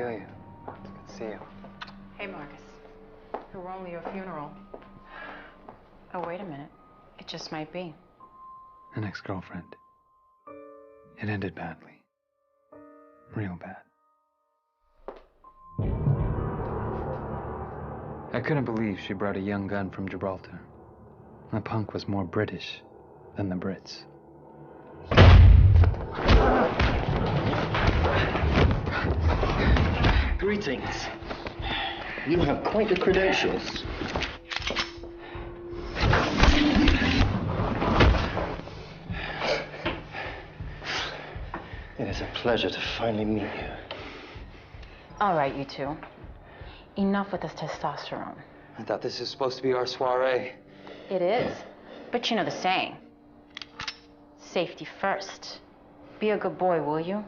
feel you. It's good to see you. Hey, Marcus. Who only your funeral? Oh, wait a minute. It just might be. An ex-girlfriend. It ended badly. Real bad. I couldn't believe she brought a young gun from Gibraltar. The punk was more British than the Brits. Greetings. You have quite the credentials. It is a pleasure to finally meet you. All right, you two. Enough with this testosterone. I thought this was supposed to be our soiree. It is. But you know the saying. Safety first. Be a good boy, will you?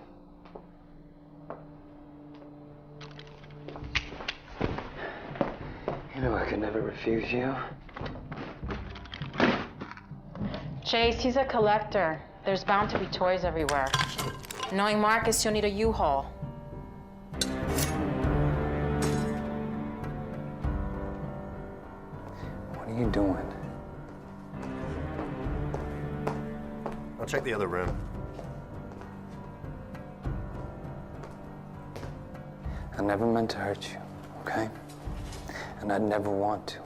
You know I could never refuse you. Chase, he's a collector. There's bound to be toys everywhere. Knowing Marcus, you'll need a U-Haul. What are you doing? I'll check the other room. I never meant to hurt you, okay? And I'd never want to.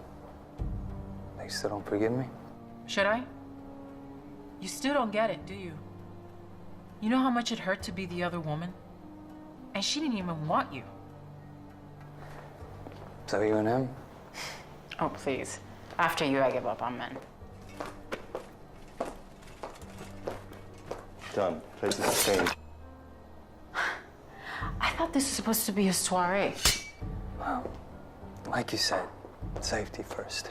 You still don't forgive me? Should I? You still don't get it, do you? You know how much it hurt to be the other woman? And she didn't even want you. So you and him? Oh, please. After you, I give up on men. Done. Places have changed. I thought this was supposed to be a soiree. Well, like you said, safety first.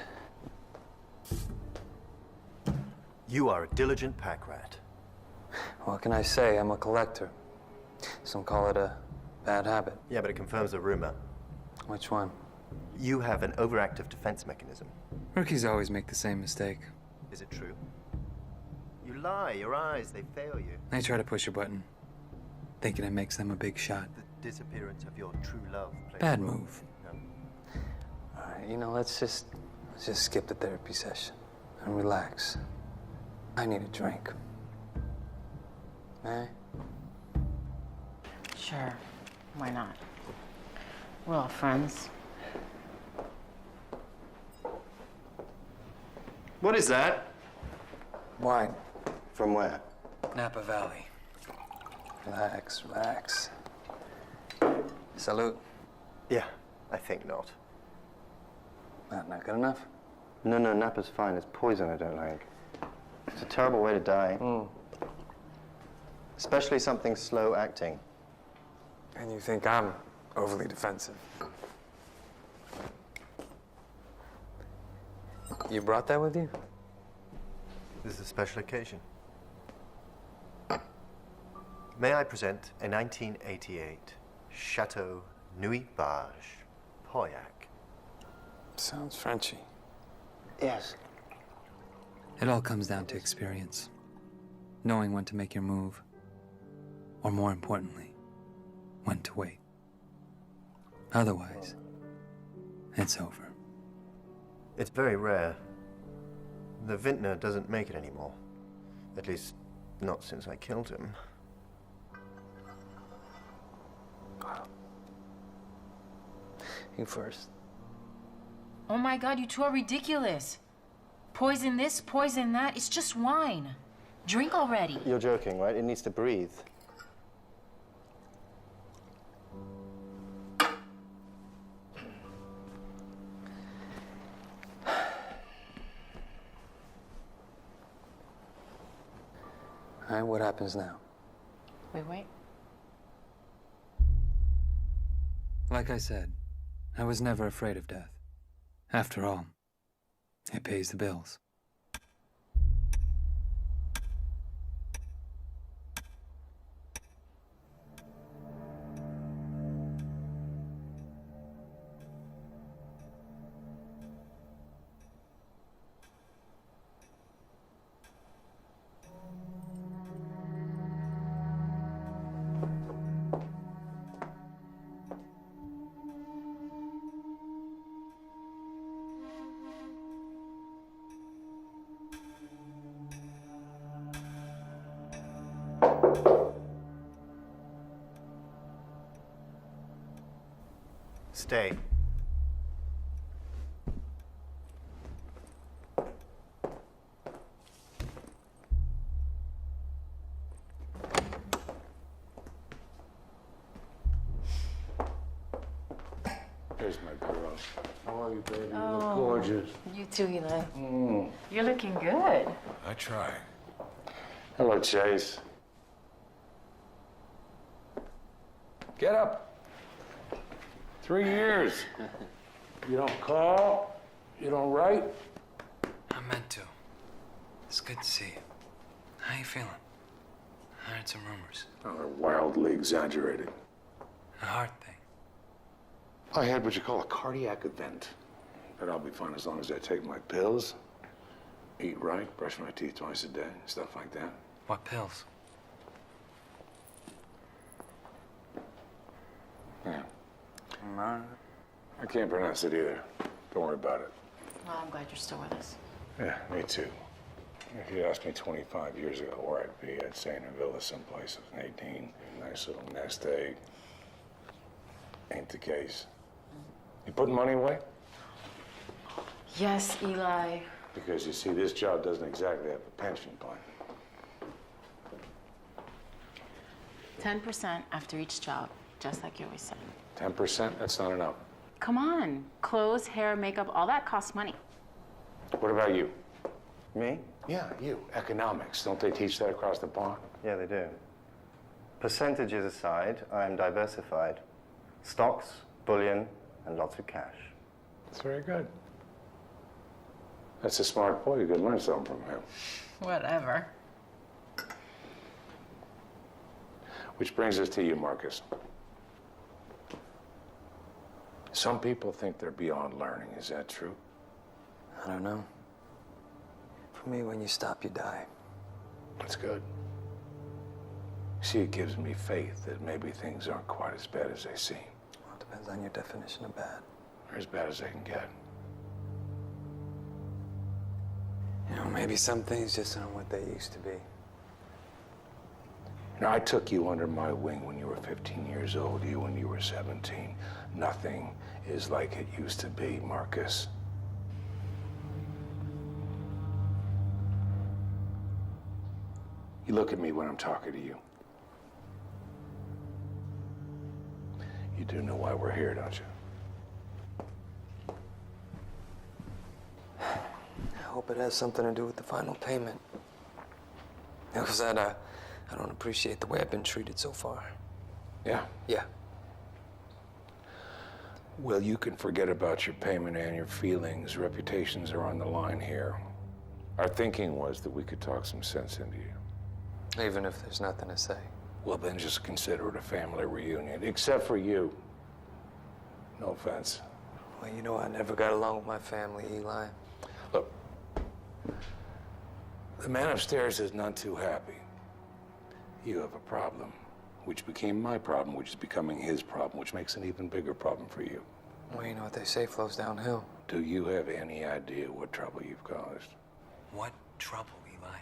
You are a diligent pack rat. What can I say? I'm a collector. Some call it a bad habit. Yeah, but it confirms a rumor. Which one? You have an overactive defense mechanism. Rookies always make the same mistake. Is it true? You lie. Your eyes, they fail you. They try to push a button, thinking it makes them a big shot. The disappearance of your true love plays Bad a role. move. No. All right, you know, let's just skip the therapy session and relax. I need a drink. Eh? Sure. Why not? We're all friends. What is that? Wine. From where? Napa Valley. Relax, relax. Salute. Yeah, I think not. Not good enough? No, Napa's fine. It's poison I don't like. It's a terrible way to die. Especially something slow acting. And you think I'm overly defensive? You brought that with you? This is a special occasion. May I present a 1988 Chateau Nuit Barge Pauillac. Sounds Frenchy. Yes. It all comes down to experience. Knowing when to make your move. Or more importantly, when to wait. Otherwise, it's over. It's very rare. The vintner doesn't make it anymore. At least, not since I killed him. You first. Oh my God, you two are ridiculous. Poison this, poison that. It's just wine. Drink already. You're joking, right? It needs to breathe. All right, what happens now? We wait. Like I said, I was never afraid of death. After all, it pays the bills. Stay. There's my girl. How are you, baby? You look gorgeous. You too, Eli. You're looking good. I try. Hello, Chase. Get up. 3 years. You don't call, you don't write. I meant to. It's good to see you. How you feeling? I heard some rumors. Oh, they're wildly exaggerated. A heart thing. I had what you call a cardiac event. But I'll be fine as long as I take my pills, eat right, brush my teeth twice a day, stuff like that. What pills? Yeah. I can't pronounce it either. Don't worry about it. Well, I'm glad you're still with us. Yeah, me too. If you asked me 25 years ago where I'd be, I'd say in a villa someplace at 18. Nice little nest egg. Ain't the case. You putting money away? Yes, Eli. Because you see, this job doesn't exactly have a pension plan. 10% after each job, just like you always said. 10%? That's not enough. Come on. Clothes, hair, makeup, all that costs money. What about you? Me? Yeah, you. Economics. Don't they teach that across the pond? Yeah, they do. Percentages aside, I am diversified. Stocks, bullion, and lots of cash. That's very good. That's a smart boy. You could learn something from him. Whatever. Which brings us to you, Marcus. Some people think they're beyond learning. Is that true? I don't know. For me, when you stop, you die. That's good. See, it gives me faith that maybe things aren't quite as bad as they seem. Well, it depends on your definition of bad. Or as bad as they can get. You know, maybe some things just aren't what they used to be. Now, I took you under my wing when you were 15 years old, you when you were 17. Nothing is like it used to be, Marcus. You look at me when I'm talking to you. You do know why we're here, don't you? I hope it has something to do with the final payment. Because I don't appreciate the way I've been treated so far. Yeah? Yeah. Well, you can forget about your payment and your feelings. Reputations are on the line here. Our thinking was that we could talk some sense into you. Even if there's nothing to say. Well, then just consider it a family reunion, except for you. No offense. Well, you know, I never got along with my family, Eli. Look, the man upstairs is none too happy. You have a problem, which became my problem, which is becoming his problem, which makes an even bigger problem for you. Well, you know what they say flows downhill. Do you have any idea what trouble you've caused? What trouble, Eli?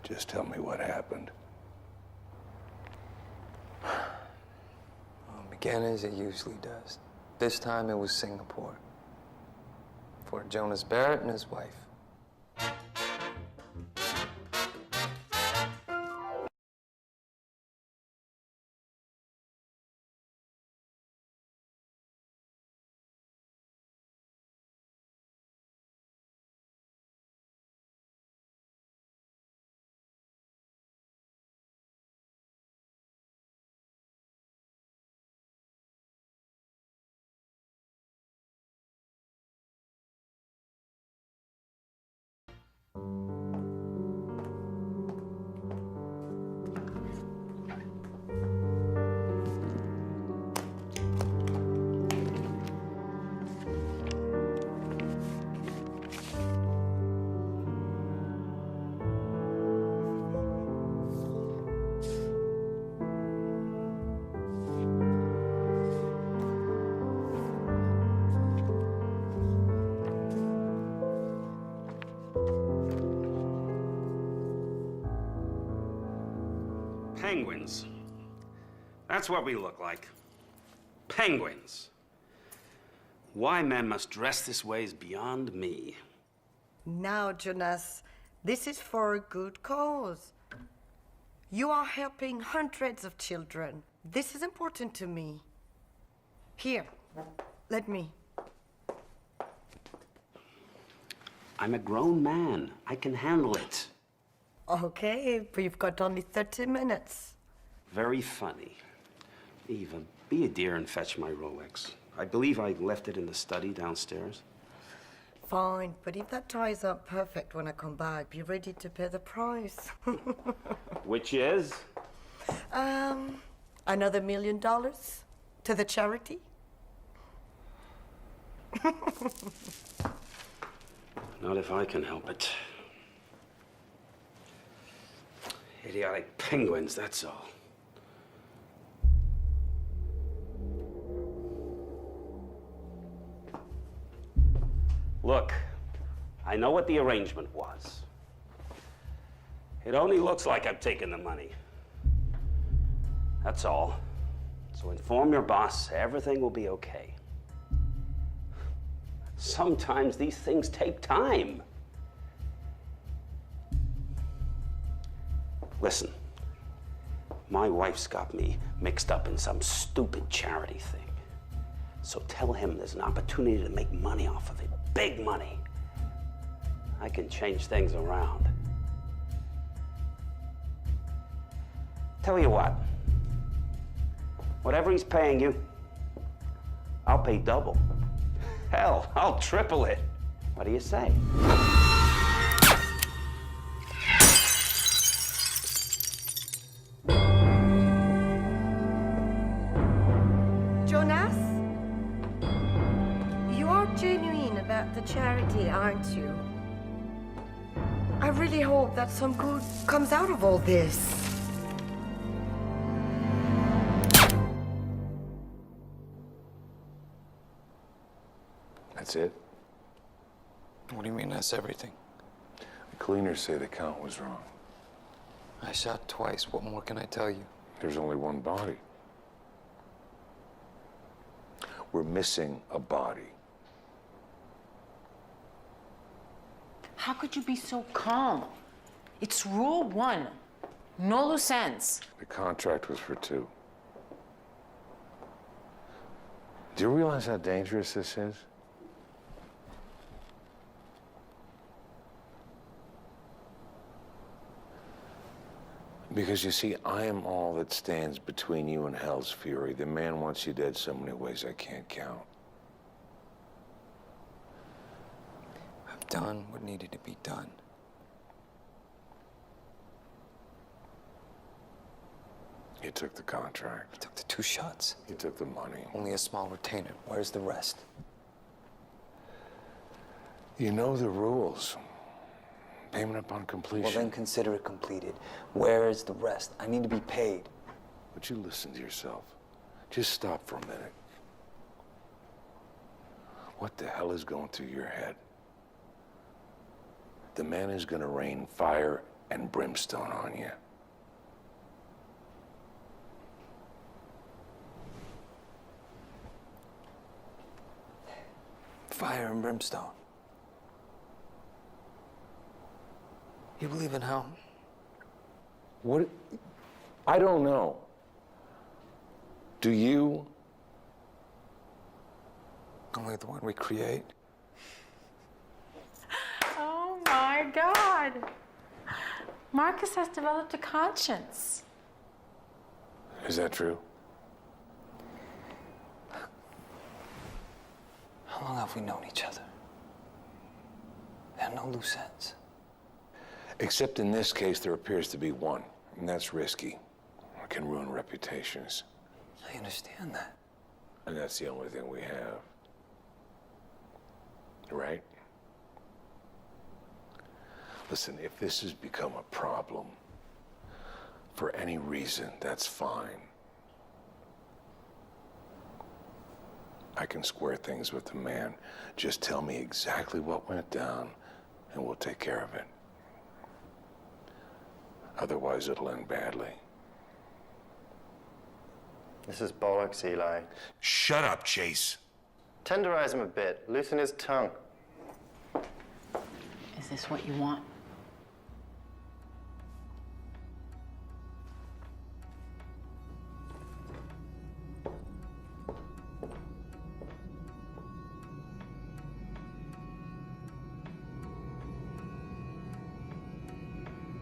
Just tell me what happened. Well, it began as it usually does. This time it was Singapore. For Jonas Barrett and his wife. That's what we look like. Penguins. Why men must dress this way is beyond me. Now, Jonas, this is for a good cause. You are helping hundreds of children. This is important to me. Here, let me. I'm a grown man. I can handle it. Okay, but you've got only 30 minutes. Very funny. Eva, be a dear and fetch my Rolex. I believe I left it in the study downstairs. Fine, but if that ties up perfect when I come back, be ready to pay the price. Which is? Another $1 million to the charity. Not if I can help it. Idiotic penguins, that's all. Look, I know what the arrangement was. It only looks like I'm taking the money. That's all. So inform your boss, everything will be okay. Sometimes these things take time. Listen, my wife's got me mixed up in some stupid charity thing. So tell him there's an opportunity to make money off of it. Big money. I can change things around. Tell you what, whatever he's paying you, I'll pay double. Hell, I'll triple it. What do you say? Jonas? You are genuine about the charity, aren't you? I really hope that some good comes out of all this. That's it? What do you mean that's everything? The cleaners say the count was wrong. I shot twice. What more can I tell you? There's only one body. We're missing a body. How could you be so calm? It's rule 1. No loose ends. The contract was for 2. Do you realize how dangerous this is? Because you see, I am all that stands between you and hell's fury. The man wants you dead so many ways I can't count. I've done what needed to be done. You took the contract. I took the 2 shots. You took the money. Only a small retainer. Where's the rest? You know the rules. Payment upon completion. Well, then consider it completed. Where is the rest? I need to be paid. Would you listen to yourself? Just stop for a minute. What the hell is going through your head? The man is gonna rain fire and brimstone on you. Fire and brimstone. You believe in hell? What? I don't know. Do you? Only the one we create. Oh my God. Marcus has developed a conscience. Is that true? How long have we known each other? There are no loose ends. Except in this case, there appears to be one, and that's risky. It can ruin reputations. I understand that. And that's the only thing we have. Right? Listen, if this has become a problem, for any reason, that's fine. I can square things with the man. Just tell me exactly what went down, and we'll take care of it. Otherwise, it'll end badly. This is bollocks, Eli. Shut up, Chase. Tenderize him a bit. Loosen his tongue. Is this what you want?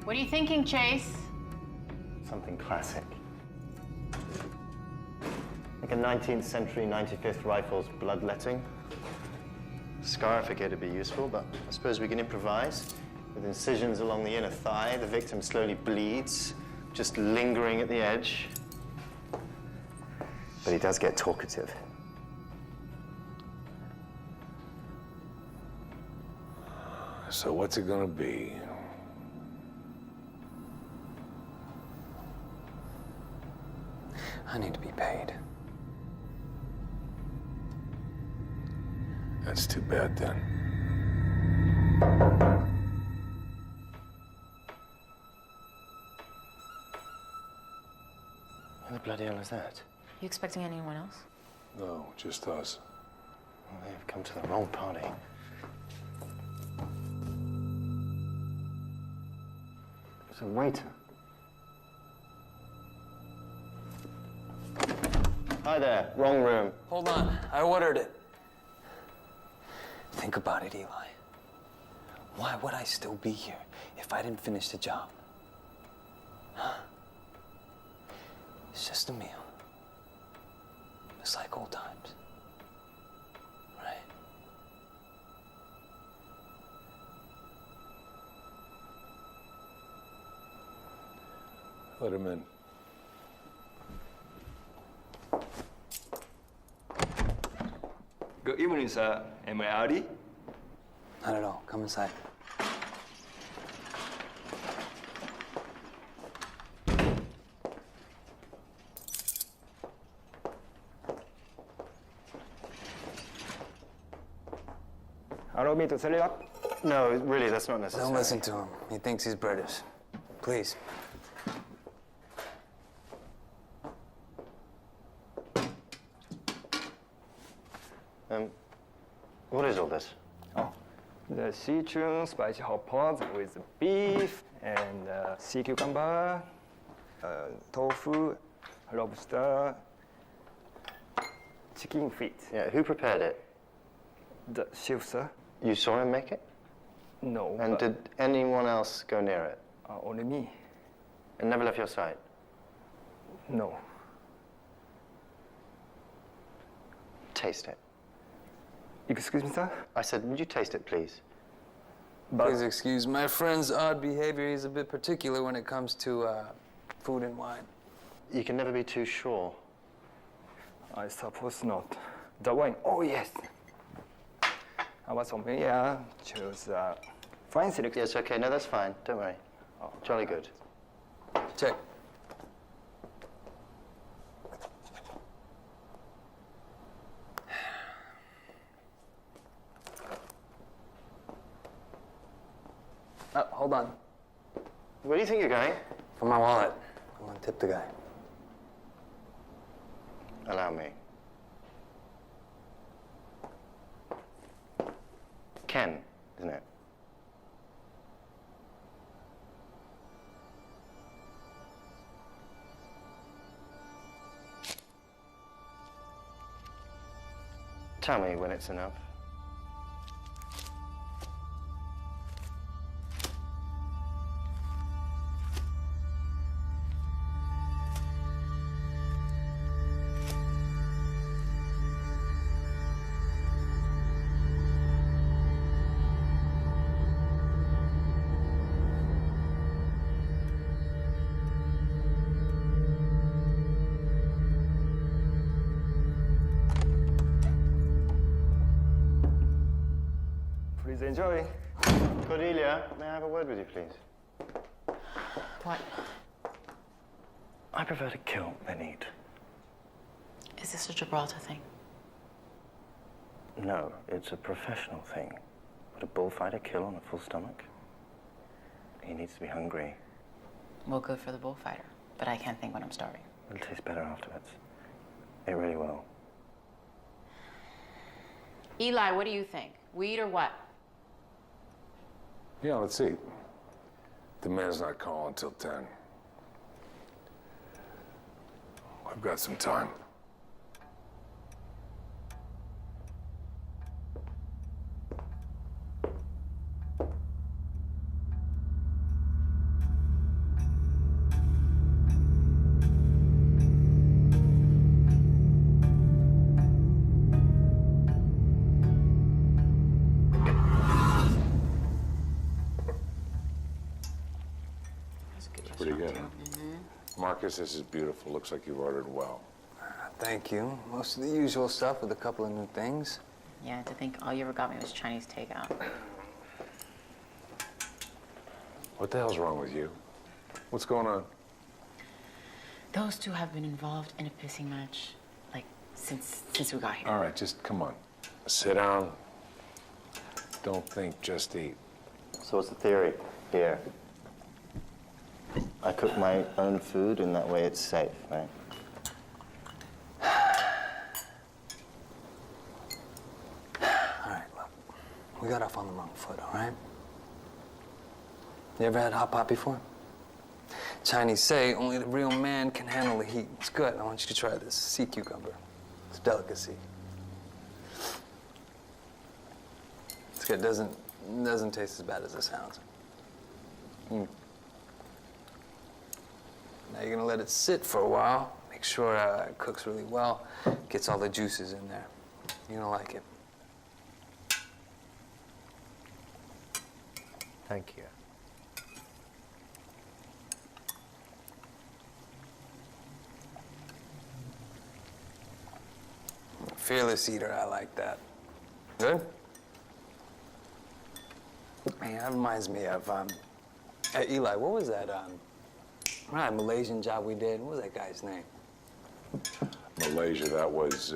What are you thinking, Chase? Something classic. Like a 19th century 95th Rifles bloodletting. Scar I figured would be useful, but I suppose we can improvise. With incisions along the inner thigh, the victim slowly bleeds, just lingering at the edge. But he does get talkative. So what's it gonna be? I need to be paid. That's too bad then. Who the bloody hell is that? You expecting anyone else? No, just us. Well, they've come to the wrong party. It's a waiter. Hi there, wrong room. Hold on, I ordered it. Think about it, Eli. Why would I still be here if I didn't finish the job? Huh? It's just a meal. It's like old times. Right? Let him in. Good evening, sir. Am I early? Not at all. Come inside. Allow me to set it up. No, really, that's not necessary. Don't listen to him. He thinks he's British. Please. What is all this? Oh, the Sichuan spicy hot pot with beef and sea cucumber, tofu, lobster, chicken feet. Yeah, who prepared it? The chef, sir? You saw him make it? No. And but, did anyone else go near it? only me? And never left your sight? No. Taste it. Excuse me, sir? I said, would you taste it, please? But Please excuse my friend's odd behavior. He's a bit particular when it comes to food and wine. You can never be too sure. I suppose not. The wine. Oh yes. I was familiar. Choose fine selection. Yes, okay, no, that's fine. Don't worry. Jolly good. Check. Hold on. Where do you think you're going? For my wallet. I'm gonna tip the guy. Allow me. Ken, isn't it? Tell me when it's enough. Please enjoy. Cordelia, may I have a word with you, please? What? I prefer to kill than eat. Is this a Gibraltar thing? No, it's a professional thing. Would a bullfighter kill on a full stomach? He needs to be hungry. Well, good for the bullfighter. But I can't think when I'm starving. It'll taste better afterwards. It really will. Eli, what do you think? Weed or what? Yeah, let's see. The man's not calling until 10. I've got some time. Pretty good, huh? Marcus, this is beautiful. Looks like you've ordered well. Thank you. Most of the usual stuff with a couple of new things. Yeah, to think all you ever got me was Chinese takeout. What the hell's wrong with you? What's going on? Those two have been involved in a pissing match, like, since we got here. All right, just come on. Sit down. Don't think, just eat. So what's the theory here? I cook my own food, and that way it's safe, right? All right, look. We got off on the wrong foot, all right? You ever had hot pot before? Chinese say only the real man can handle the heat. It's good. I want you to try this sea cucumber. It's a delicacy. It's good. Doesn't taste as bad as it sounds. Now you're gonna let it sit for a while. Make sure it cooks really well. Gets all the juices in there. You're gonna like it. Thank you. Fearless eater, I like that. Good? Man, that reminds me of, hey, Eli, what was that, that Malaysian job we did? What was that guy's name? Malaysia, that was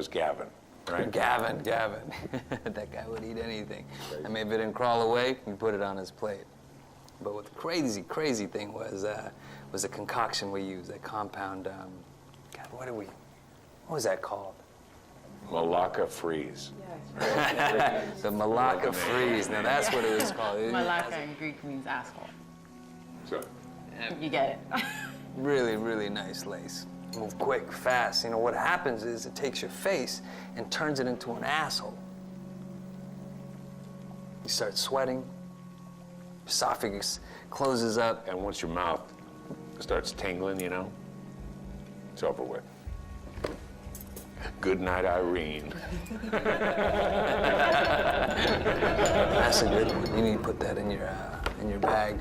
Gavin, right? Gavin. That guy would eat anything. I mean, if it didn't crawl away, you put it on his plate. But what the crazy thing was a concoction we used, that compound, God, what was that called? Malacca Freeze. The Malacca Freeze. Now that's what it was called. Malacca in Greek means asshole. So, You get it. Really nice lace. Move quick, fast. You know, what happens is it takes your face and turns it into an asshole. You start sweating, esophagus closes up. and once your mouth starts tingling, you know, it's over with. Good night, Irene. That's a good one. You need to put that in your bag.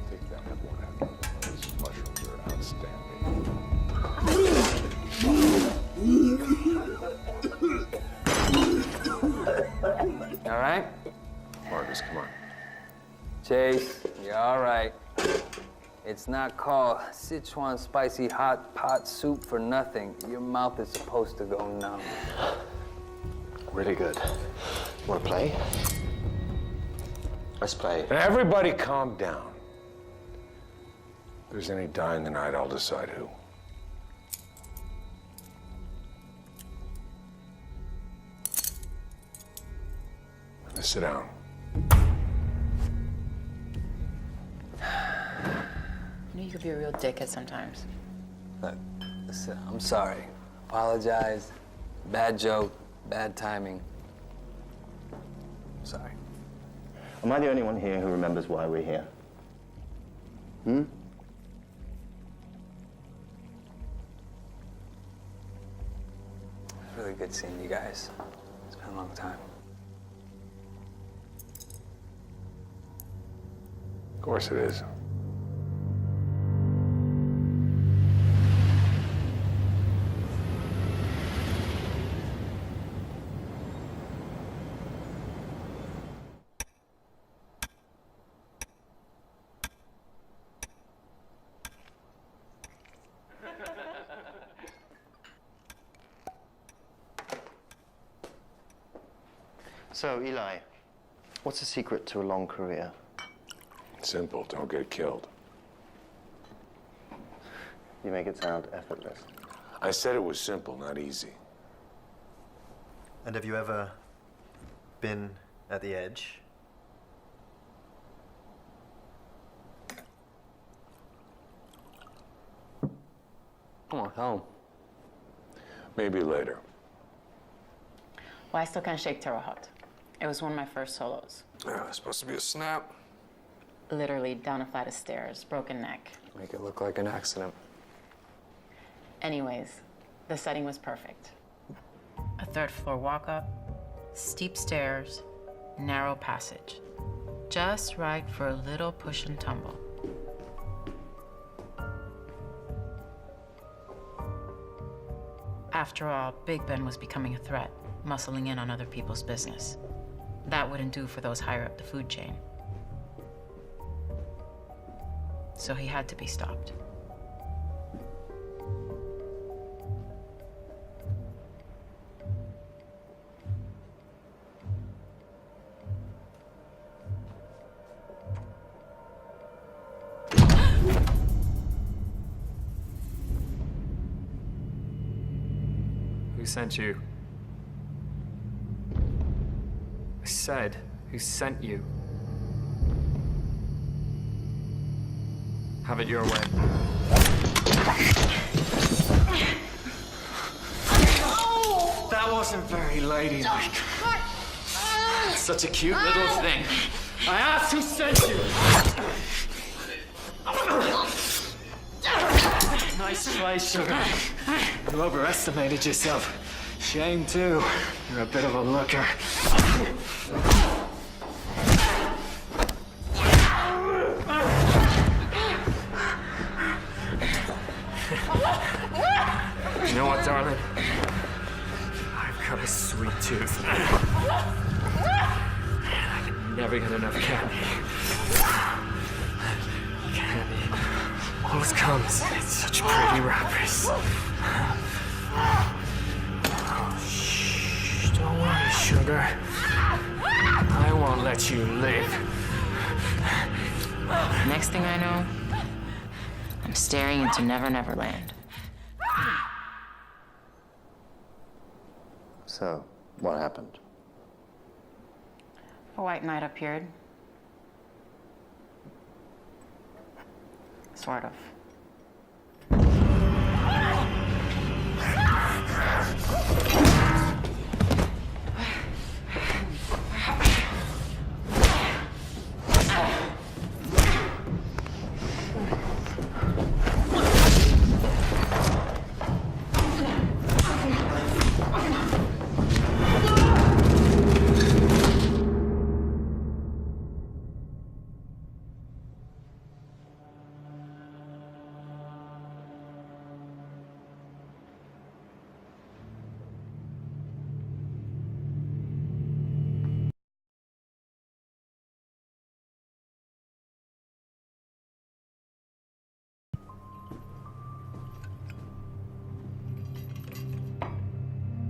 Take that one out. Those mushrooms are outstanding. All right? Marcus, come on. Chase, you're all right. It's not called Sichuan spicy hot pot soup for nothing. Your mouth is supposed to go numb. Really good. Want to play? Let's play. Everybody calm down. If there's any dying tonight, I'll decide who. Now sit down. You know you could be a real dickhead sometimes. Look, listen, I'm sorry. Apologize. Bad joke, bad timing. Sorry. Am I the only one here who remembers why we're here? It's really good seeing you guys. It's been a long time. Of course it is. So, Eli, what's the secret to a long career? Simple, don't get killed. You make it sound effortless. I said it was simple, not easy. And have you ever been at the edge? Oh, hell. Maybe later. Well, I still can't shake Terre Haute. It was one of my first solos. Yeah, it's supposed to be a snap. Literally down a flight of stairs, broken neck. Make it look like an accident. Anyways, the setting was perfect. A third floor walk up, steep stairs, narrow passage. Just right for a little push and tumble. After all, Big Ben was becoming a threat, muscling in on other people's business. That wouldn't do for those higher up the food chain. So he had to be stopped. Who sent you? I said, who sent you? Have it your way. That wasn't very ladylike. Such a cute little thing. I asked who sent you. Nice try, sugar. You overestimated yourself. Shame, too. You're a bit of a looker. You know what, darling? I've got a sweet tooth. And I can never get enough candy. Candy always comes in such pretty wrappers. Oh, shh, don't worry, sugar. I won't let you live. Next thing I know, I'm staring into Never Never Land. So, what happened? A white knight appeared. Sort of.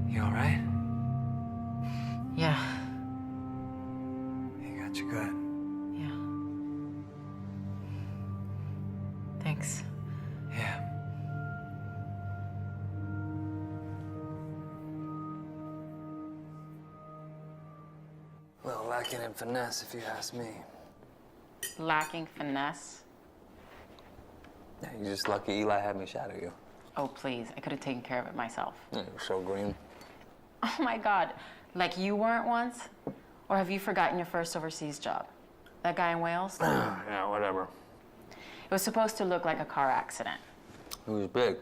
You all right? Yeah, You got you good. yeah. Thanks. Yeah. A little lacking in finesse, if you ask me. Lacking finesse. Yeah, you're just lucky Eli had me shadow you. Oh, please. I could have taken care of it myself. Yeah, you're so green. Oh my God. Like you weren't once? Or have you forgotten your first overseas job? That guy in Wales? Yeah, whatever. It was supposed to look like a car accident. It was big.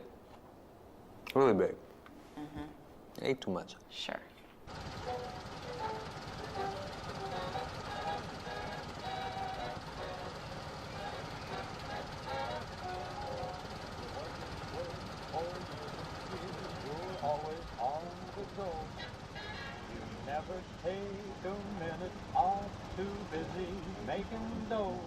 Really big. Mm-hmm. Ate too much. Sure. Always on the go. You never take a minute off, too busy making dough.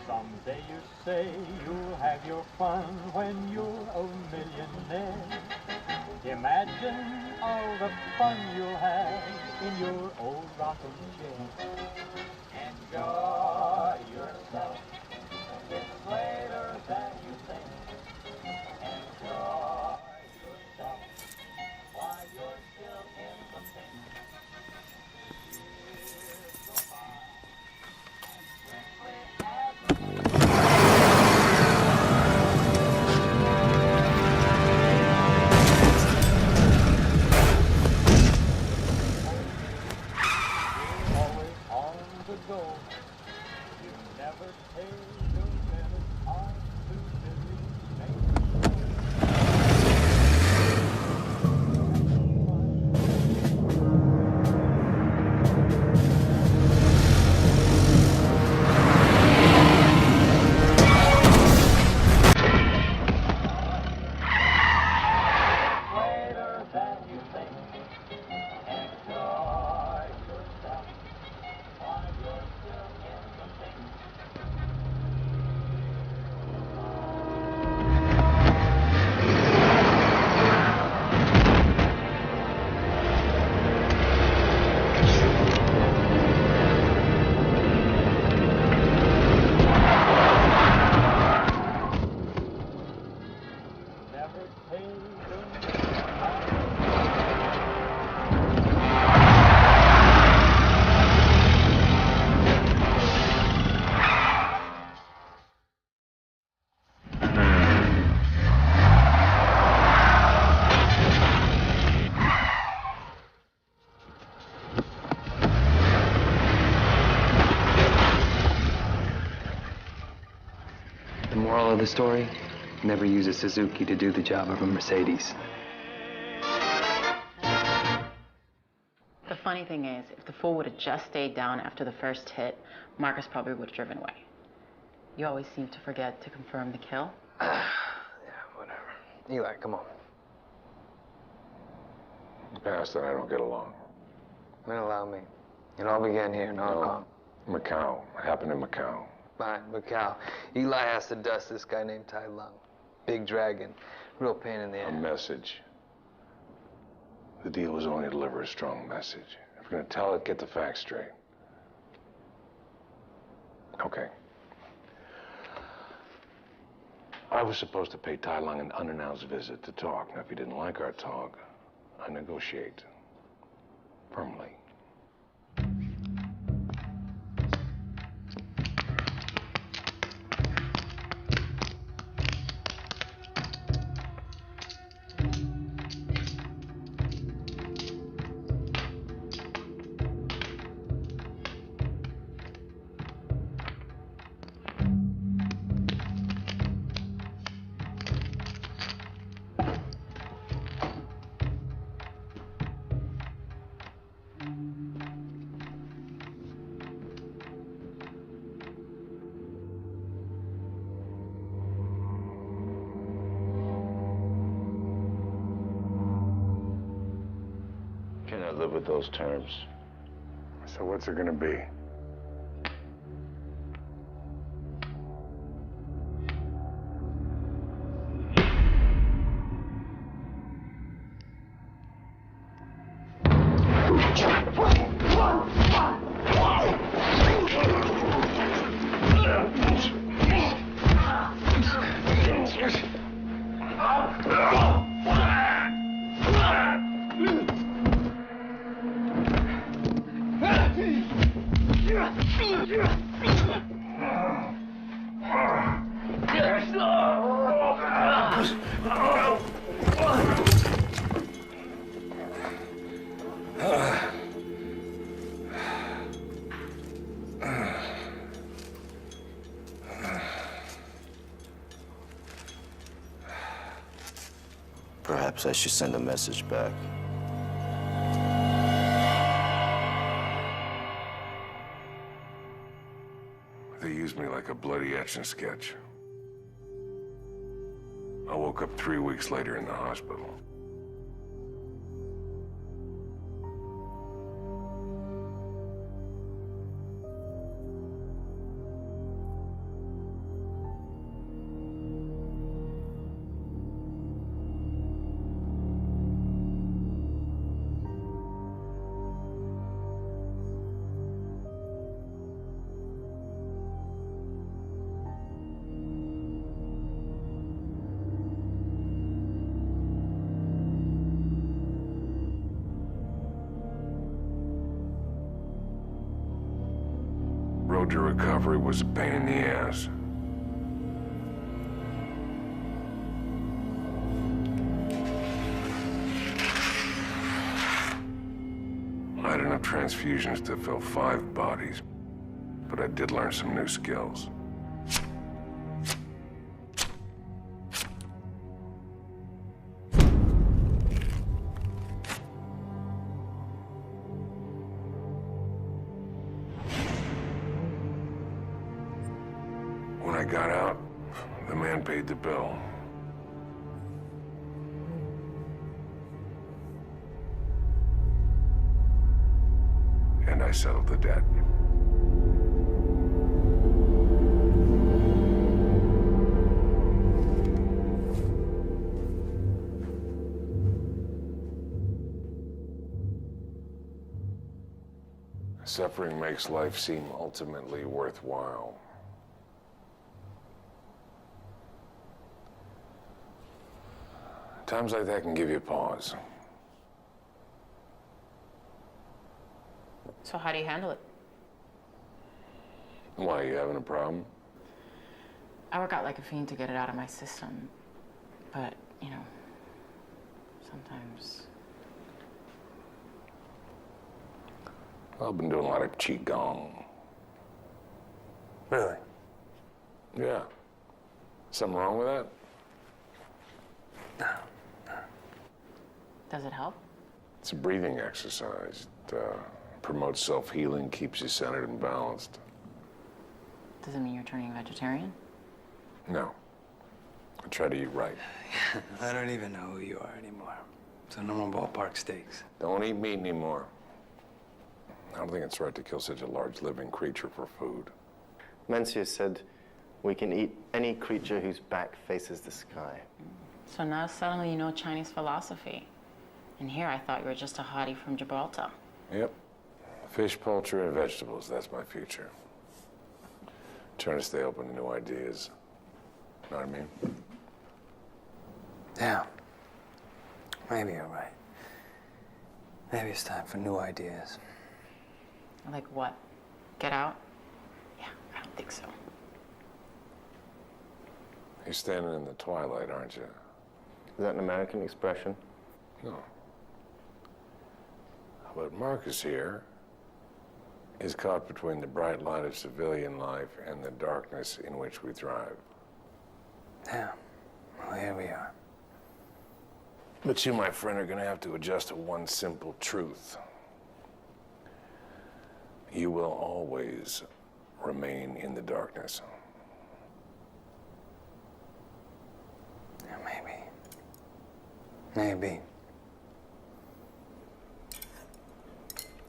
Someday you say you'll have your fun when you're a millionaire. Imagine all the fun you'll have in your old rocking chair. Enjoy yourself. It's later than you think. never take a minute. The moral of the story? Never use a Suzuki to do the job of a Mercedes. The funny thing is, if the fool would have just stayed down after the first hit, Marcus probably would have driven away. You always seem to forget to confirm the kill. Yeah, whatever. Eli, come on. Past that, I don't get along. Men allow me. It all began here in Hong Kong. Macau. It happened in Macau. Fine, Macau. Eli has to dust this guy named Tai Lung. Big dragon. Real pain in the A ass. message. The deal was only to deliver a strong message. If we're gonna tell it, get the facts straight. Okay. I was supposed to pay Tai Lung an unannounced visit to talk. Now, if he didn't like our talk, I negotiate. Firmly. Can I live with those terms? So what's it gonna be? Perhaps I should send a message back. They used me like a bloody Etch-a-Sketch. I woke up 3 weeks later in the hospital. Road to recovery was a pain in the ass. I had enough transfusions to fill 5 bodies, but I did learn some new skills. When I got out, the man paid the bill. And I settled the debt. Suffering makes life seem ultimately worthwhile. Times like that can give you pause. So how do you handle it? Why, you having a problem? I work out like a fiend to get it out of my system. But, you know, sometimes... I've been doing a lot of qigong. Really? Yeah. Something wrong with that? Does it help? It's a breathing exercise. It promotes self-healing, keeps you centered and balanced. Does it mean you're turning vegetarian? No. I try to eat right. I don't even know who you are anymore. So no more ballpark steaks. Don't eat meat anymore. I don't think it's right to kill such a large living creature for food. Mencius said we can eat any creature whose back faces the sky. So now suddenly you know Chinese philosophy. And here I thought you were just a hottie from Gibraltar. Yep. Fish, poultry, and vegetables, that's my future. Trying to stay open to new ideas. Know what I mean? Yeah. Maybe you're right. Maybe it's time for new ideas. Like what? Get out? Yeah, I don't think so. You're standing in the twilight, aren't you? Is that an American expression? No. But Marcus here is caught between the bright light of civilian life and the darkness in which we thrive. Yeah. Well, here we are. But you, my friend, are going to have to adjust to one simple truth. You will always remain in the darkness. Yeah, maybe. Maybe.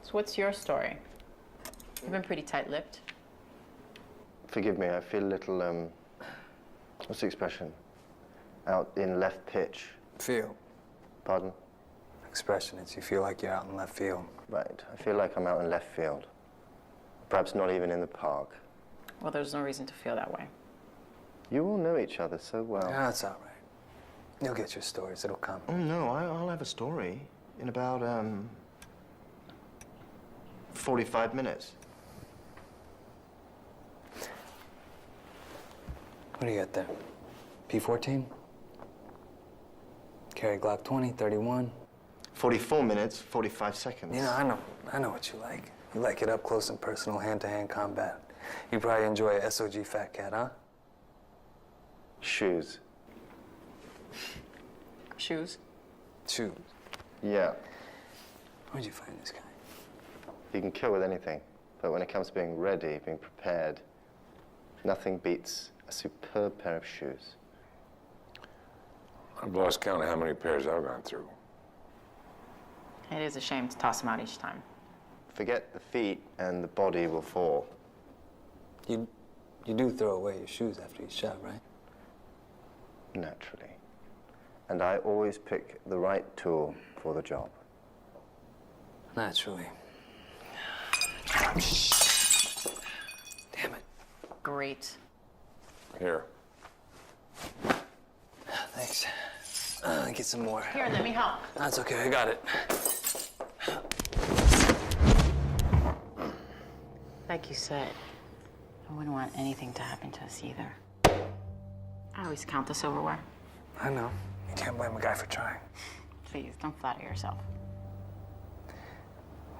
So what's your story? You've been pretty tight-lipped. Forgive me, I feel a little, what's the expression? Out in left pitch. Feel. Pardon? Expression is you feel like you're out in left field. Right, I feel like I'm out in left field. Perhaps not even in the park. Well, there's no reason to feel that way. You all know each other so well. Yeah, that's all right. You'll get your stories. It'll come. Oh, no, I'll have a story in about, 45 minutes. What do you got there? P14? Carry Glock 20, 31? 44 minutes, 45 seconds. You know, I know what you like. You like it up close and personal, hand-to-hand combat. You probably enjoy a SOG Fat Cat, huh? Shoes. Shoes? Shoes. Yeah. Where'd you find this guy? You can kill with anything, but when it comes to being ready, being prepared, nothing beats a superb pair of shoes. I've lost count of how many pairs I've gone through. It is a shame to toss them out each time. Forget the feet and the body will fall. You do throw away your shoes after each shot, right? Naturally. And I always pick the right tool for the job. Naturally. Damn it. Great. Here. Thanks. Get some more. Here, let me help. That's okay, I got it. Like you said, I wouldn't want anything to happen to us either. I always count the silverware. I know. You can't blame a guy for trying. Please, don't flatter yourself.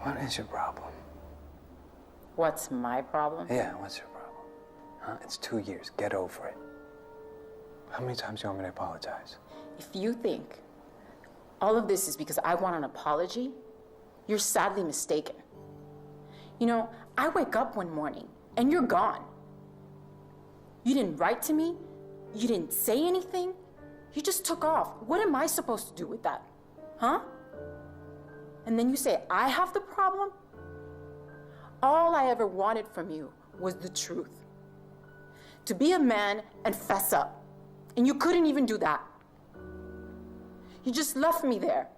What is your problem? What's my problem? Yeah, what's your problem? Huh? It's 2 years. Get over it. How many times do you want me to apologize? If you think all of this is because I want an apology, you're sadly mistaken. You know, I wake up one morning and you're gone. You didn't write to me. You didn't say anything. You just took off. What am I supposed to do with that? Huh? And then you say I have the problem? All I ever wanted from you was the truth. To be a man and fess up. And you couldn't even do that. You just left me there.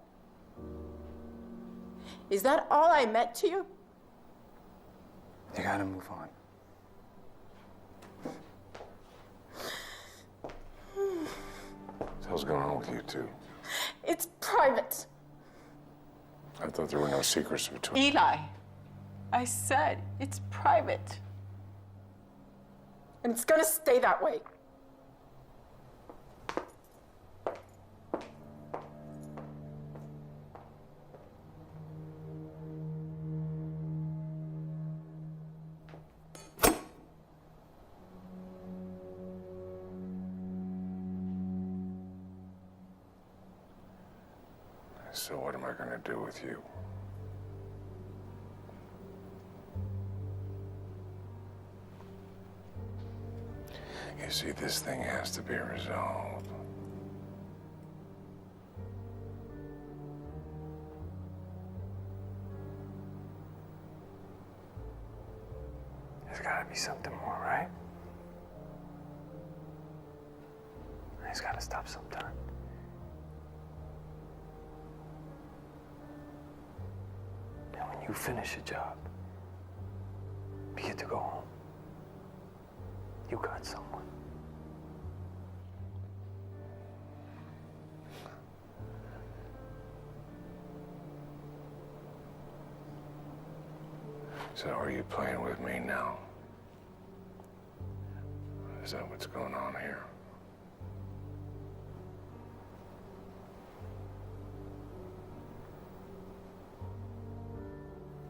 Is that all I meant to you? You gotta move on. What the hell's going on with you two? It's private. I thought there were no secrets between. Eli, I said it's private. And it's gonna stay that way. So what am I gonna do with you? You see, this thing has to be resolved. There's gotta be something more, right? It's gotta stop sometime. And when you finish a job, you get to go home. You got someone. So are you playing with me now? Is that what's going on here?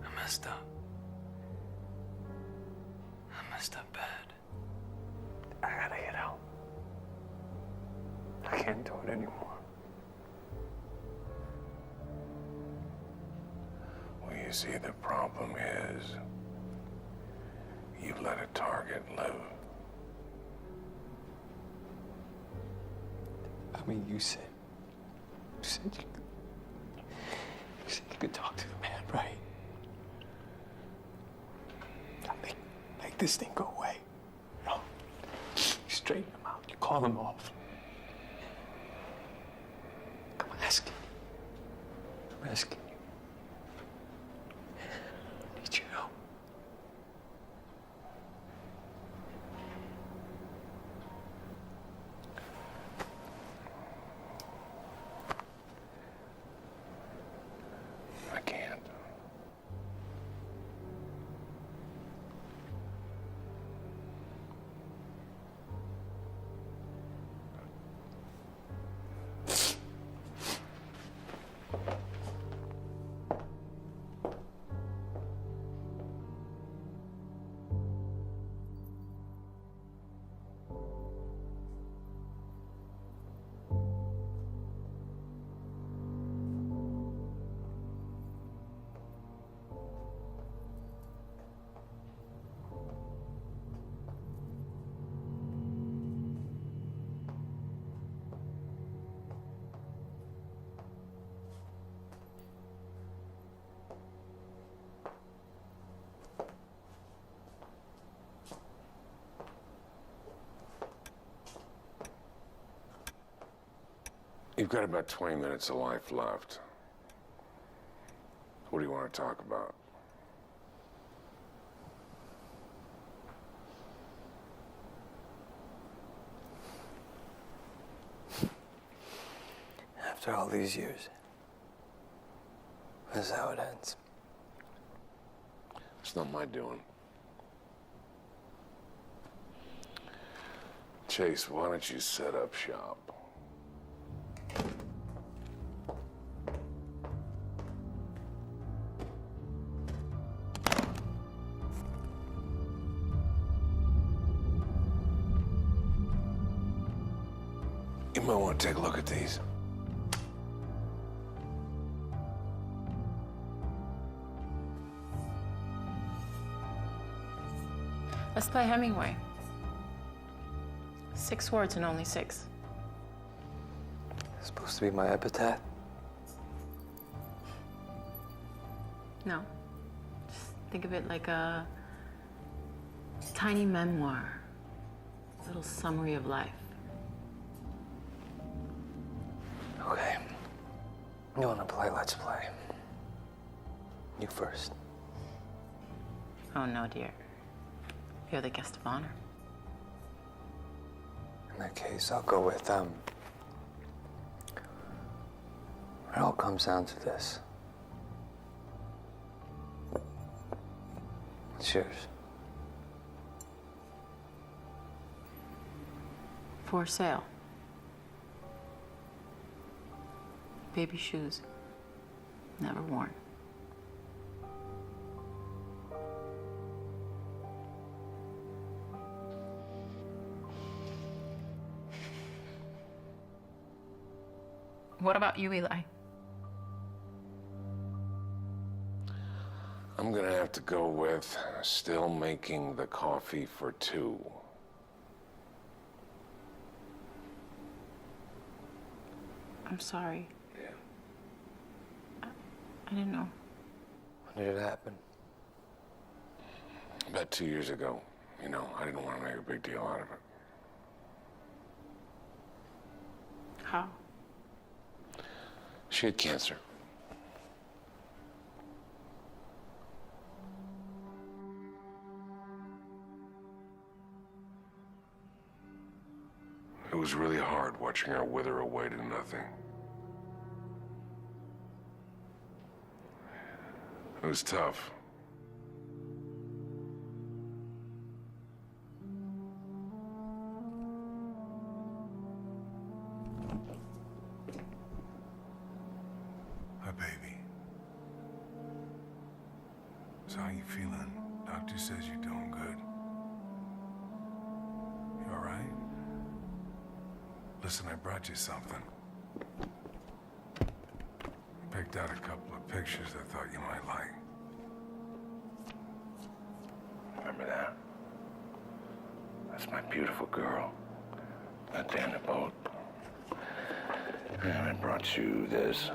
I messed up. I messed up bad. I gotta get out. I can't do it anymore. Well, you see, the problem is you let a target live. I mean, you said you could talk to the man, right? Make this thing go away. No. You straighten him out. You call him off. I'm asking you. I'm asking you. I need your help. I can't. You've got about 20 minutes of life left. What do you want to talk about? After all these years, this is how it ends. It's not my doing. Chase, why don't you set up shop? You might want to take a look at these. Let's play Hemingway. 6 words and only 6. It's supposed to be my epitaph. No. Just think of it like a tiny memoir. A little summary of life. Okay. You want to play? Let's play. You first. Oh, no, dear. You're the guest of honor. In that case, I'll go with all comes down to this. It's yours. For sale. Baby shoes. Never worn. What about you, Eli? I'm gonna have to go with still making the coffee for two. I'm sorry. Yeah. I didn't know. When did it happen? About 2 years ago. You know, I didn't want to make a big deal out of it. How? She had cancer. It was really hard watching her wither away to nothing. It was tough. Hi, baby. So how you feeling? Doctor says you're doing good. You all right? Listen, I brought you something. I picked out a couple of pictures I thought you might like. Remember that? That's my beautiful girl. Out there in the boat. And I brought you this.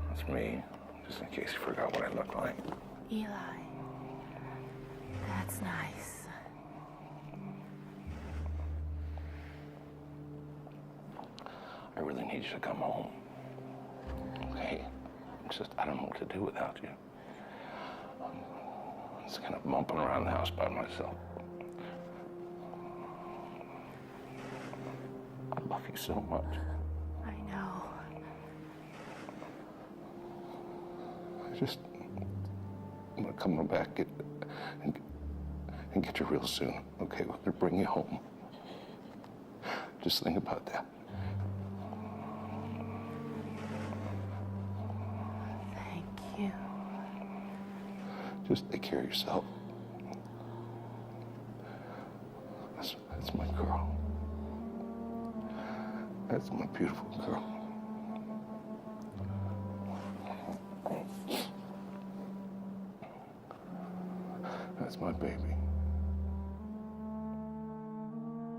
That's me, just in case you forgot what I look like. Eli, that's nice. I really need you to come home. Okay? It's just, I don't know what to do without you. I'm just kind of bumping around the house by myself. I love you so much. I know. I just want to come back and get you real soon. Okay, we're gonna bring you home. Just think about that. Thank you. Just take care of yourself. That's my girl. That's my beautiful girl. That's my baby.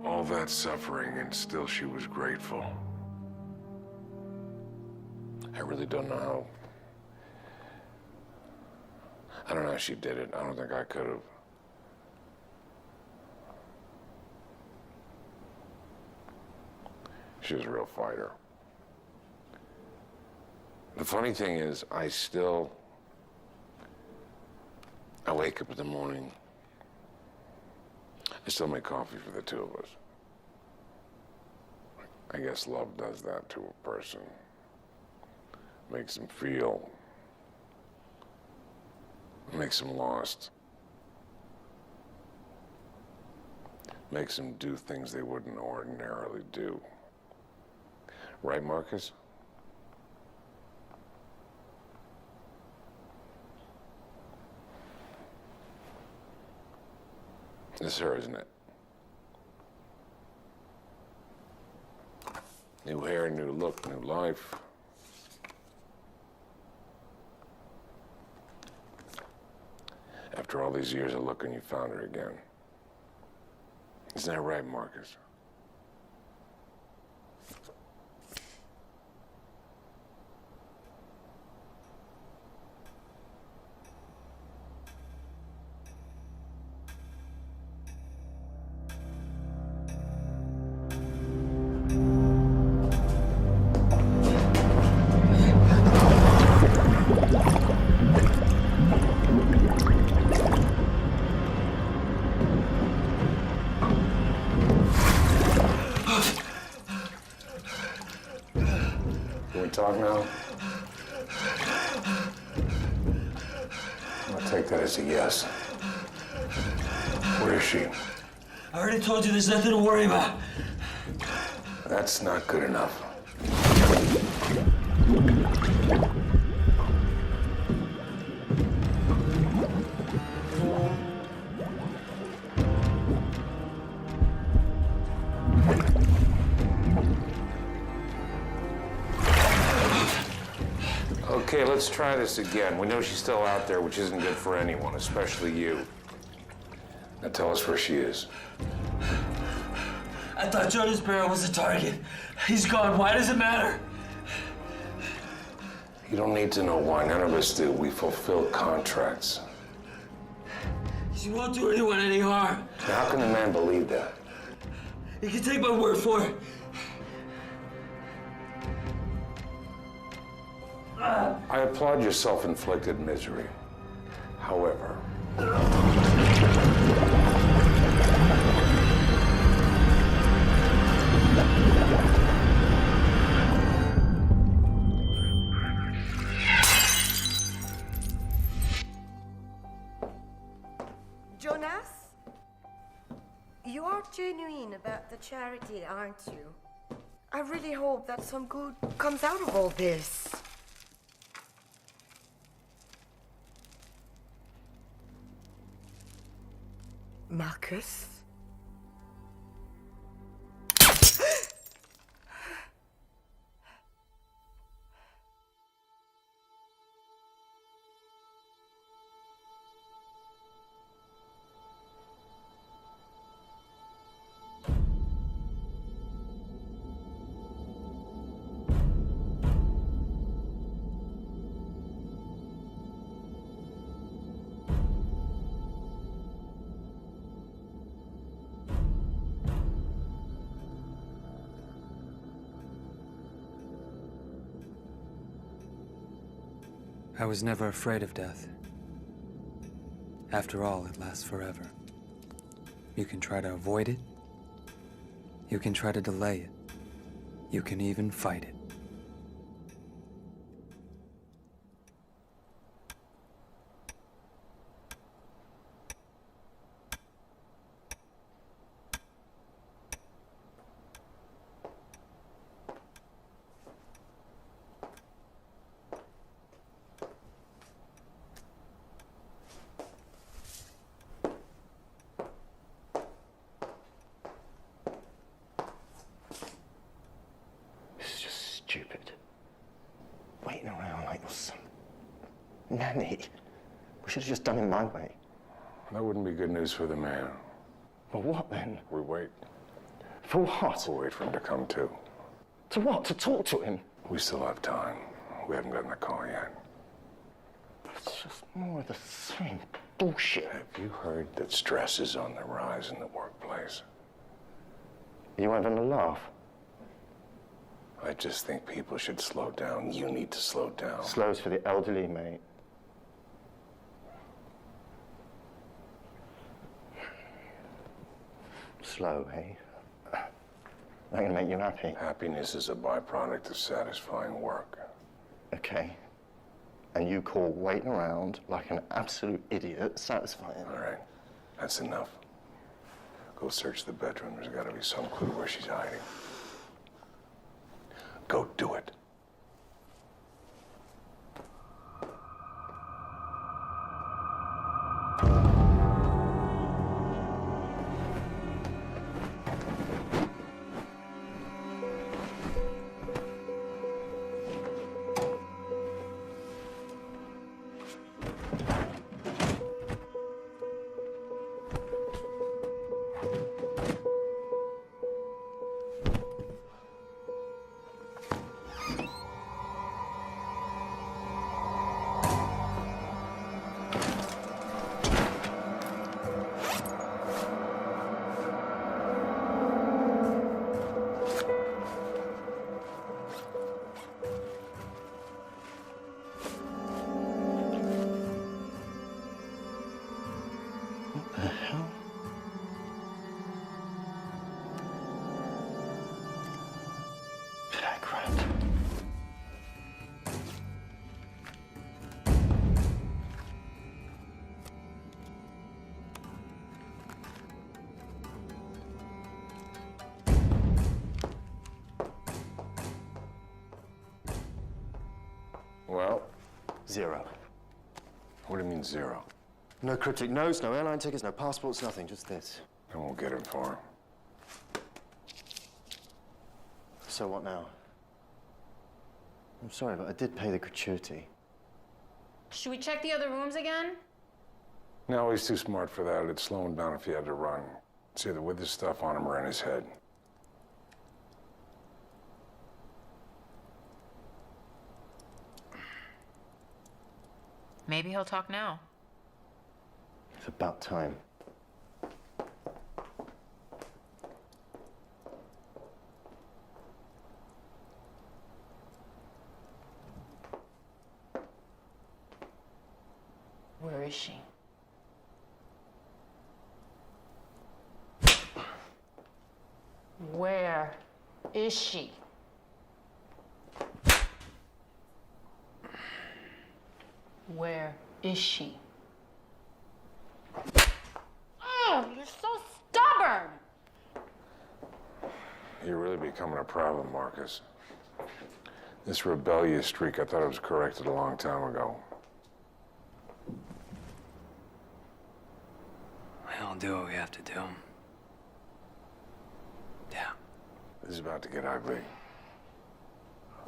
All that suffering, and still she was grateful. I really don't know how. I don't know how she did it. I don't think I could have. She was a real fighter. The funny thing is, I wake up in the morning, I still make coffee for the two of us. I guess love does that to a person. Makes them feel, makes them lost. Makes them do things they wouldn't ordinarily do. Right, Marcus? It's her, isn't it? New hair, new look, new life. After all these years of looking, you found her again. Isn't that right, Marcus? Can we talk now? I'll take that as a yes. Where is she? I already told you there's nothing to worry about. That's not good enough. Okay, let's try this again. We know she's still out there, which isn't good for anyone, especially you. Now tell us where she is. I thought Jonas Barrow was the target. He's gone. Why does it matter? You don't need to know why. None of us do. We fulfill contracts. He won't do anyone any harm. Now, how can a man believe that? You can take my word for it. I applaud your self-inflicted misery. However, Jonas? You are genuine about the charity, aren't you? I really hope that some good comes out of all this. Marcus? I was never afraid of death. After all, it lasts forever. You can try to avoid it. You can try to delay it. You can even fight it. Stupid. Waiting around like you're some nanny. We should have just done it my way. that wouldn't be good news for the man. Well, what then? We wait. For what? We'll wait for him to come to. To what? To talk to him? We still have time. We haven't gotten the call yet. It's just more of the same bullshit. Have you heard that stress is on the rise in the workplace? You having a laugh? I just think people should slow down. You need to slow down. Slow's for the elderly, mate. Slow, eh? That gonna make you happy? Happiness is a byproduct of satisfying work. Okay. And you call waiting around like an absolute idiot satisfying? All right. That's enough. Go search the bedroom. There's got to be some clue where she's hiding. Go do it. Well? 0. What do you mean 0? No cryptic notes, no airline tickets, no passports, nothing, just this. I won't get it for him. So what now? I'm sorry, but I did pay the gratuity. Should we check the other rooms again? No, he's too smart for that. It'd slow him down if he had to run. It's either with his stuff on him or in his head. Maybe he'll talk now. It's about time. Where is she? Where is she? Where is she? Oh, you're so stubborn! You're really becoming a problem, Marcus. This rebellious streak, I thought it was corrected a long time ago. We'll do what we have to do. Yeah. This is about to get ugly.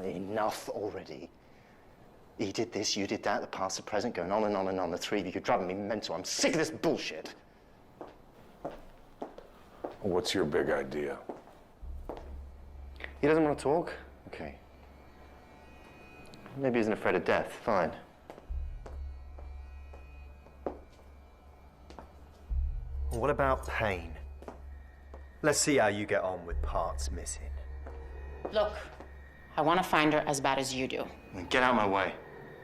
Enough already. He did this, you did that, the past, the present, going on and on and on. The three of you, you're driving me mental. I'm sick of this bullshit. What's your big idea? He doesn't want to talk? Okay. Maybe he isn't afraid of death. Fine. What about pain? Let's see how you get on with parts missing. Look, I want to find her as bad as you do. Then get out of my way.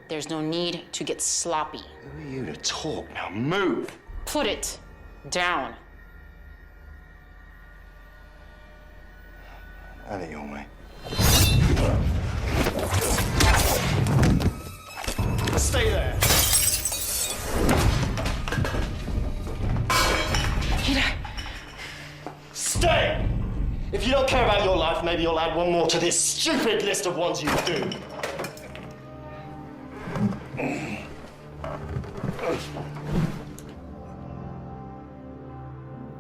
There's no need to get sloppy. Who are you to talk? Now move! Put it down. Have it your way. Stay there! Peter! Stay! If you don't care about your life, maybe you'll add one more to this stupid list of ones you do.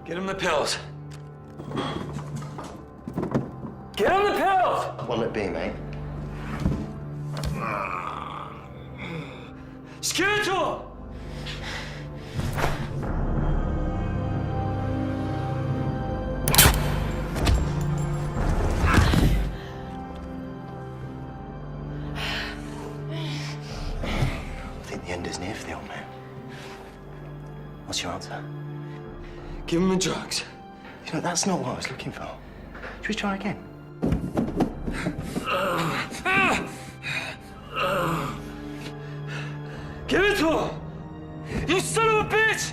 Get him the pills. Get him the pills! What'll it be, mate? Just give it to him! I think the end is near for the old man. What's your answer? Give him the drugs. You know, that's not what I was looking for. Should we try again? Give it to him! You son of a bitch!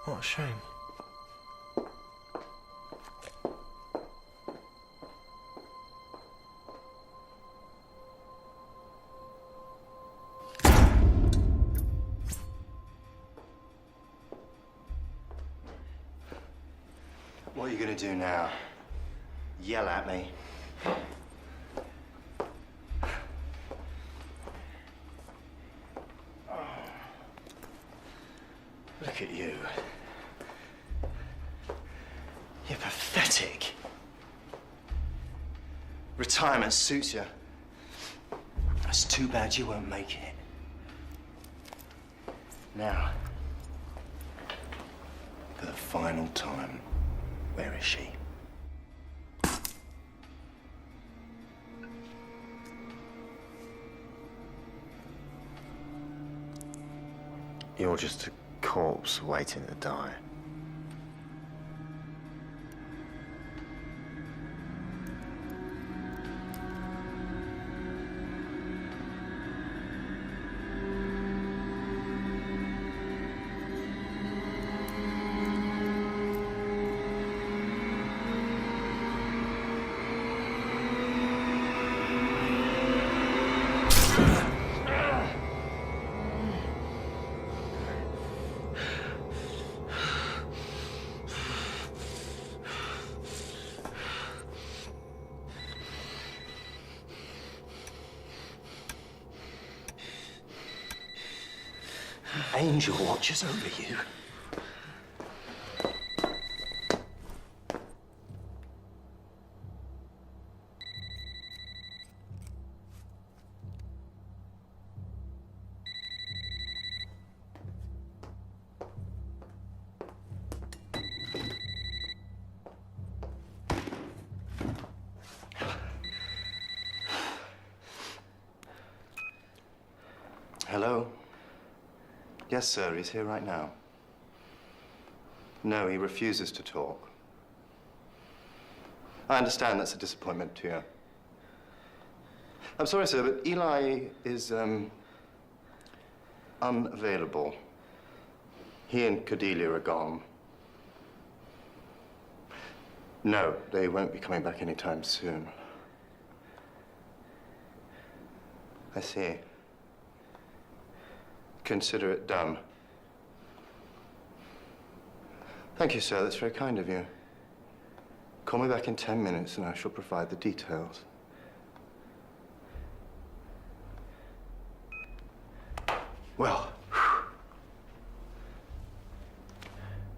What a shame. What are you gonna do now? Yell at me? Look at you. You're pathetic. Retirement suits you. It's too bad you won't make it. Now, for the final time, where is she? You're just a corpse waiting to die. angel watches over you. Hello? Yes, sir, he's here right now. No, he refuses to talk. I understand that's a disappointment to you. I'm sorry, sir, but Eli is, unavailable. He and Cordelia are gone. No, they won't be coming back anytime soon. I see. Consider it done. Thank you, sir. That's very kind of you. Call me back in 10 minutes and I shall provide the details. Well,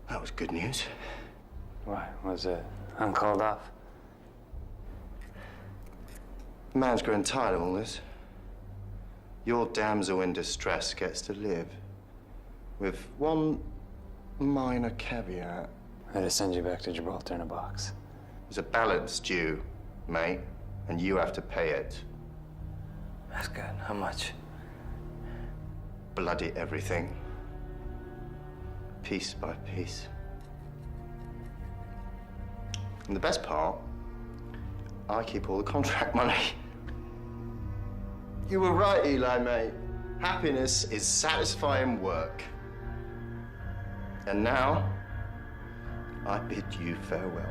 that was good news. Why? Was it uncalled off? The man's growing tired of all this. Your damsel in distress gets to live. With one minor caveat. I had to send you back to Gibraltar in a box. There's a balance due, mate, and you have to pay it. That's good. How much? Bloody everything. Piece by piece. And the best part, I keep all the contract money. You were right, Eli, mate. Happiness is satisfying work. And now, I bid you farewell.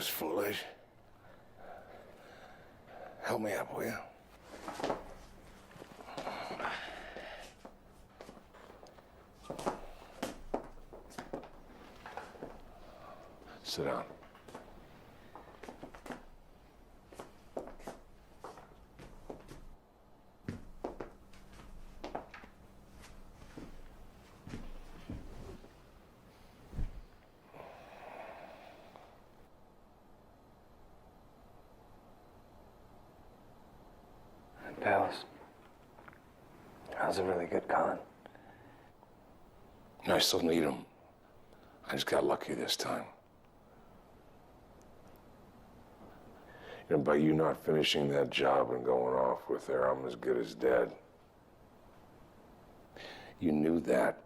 was foolish. Help me up, will you? Sit down. Pals, how's a really good con? I still need him. I just got lucky this time. You know, by you not finishing that job and going off with her, I'm as good as dead. You knew that,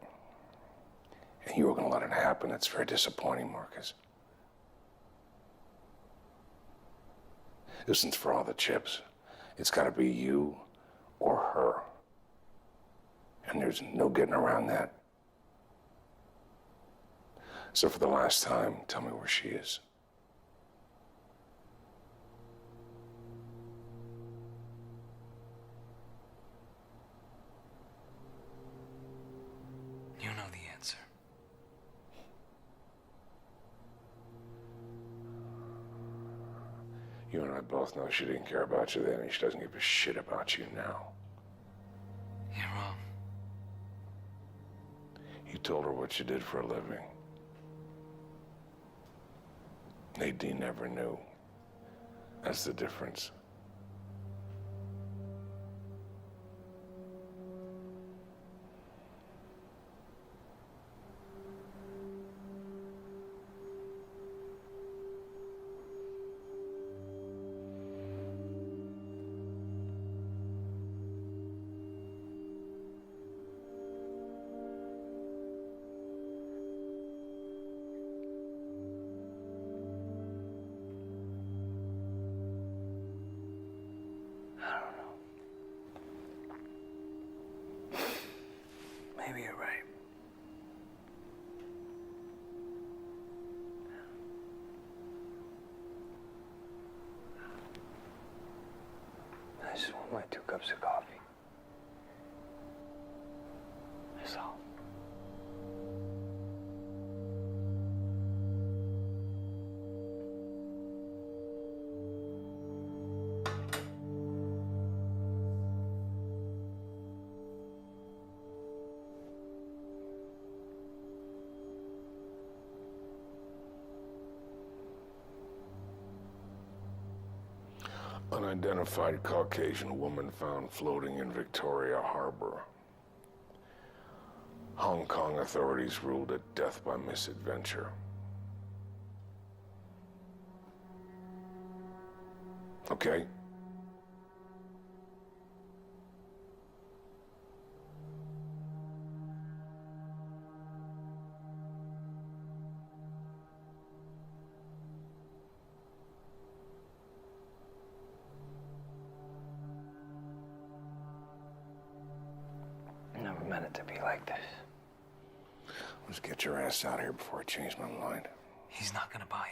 and you were gonna let it happen. It's very disappointing, Marcus. This isn't for all the chips. It's gotta be you or her. And there's no getting around that. So for the last time, tell me where she is. You know the answer. You and I both know she didn't care about you then, and she doesn't give a shit about you now. You're wrong. You told her what you did for a living. Nadine never knew. That's the difference. Maybe you're right. I just want my 2 cups of coffee. That's all. Unidentified Caucasian woman found floating in Victoria Harbor. Hong Kong authorities ruled it death by misadventure. Okay? Never meant it to be like this. Let's get your ass out of here before I change my mind. He's not gonna buy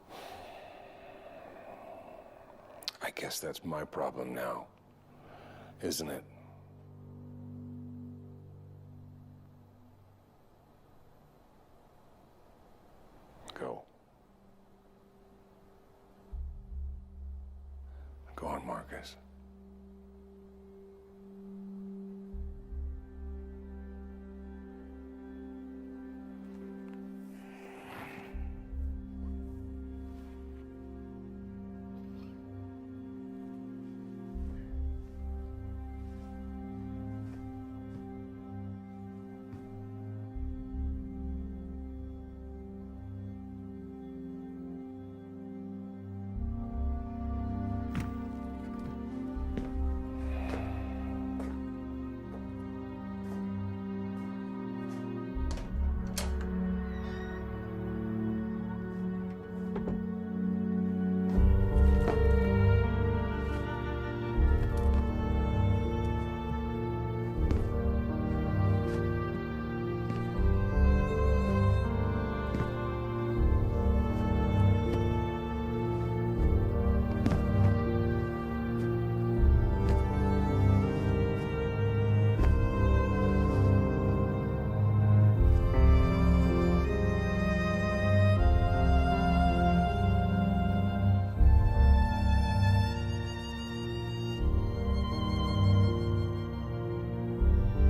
it. I guess that's my problem now, isn't it? Go. Go on, Marcus.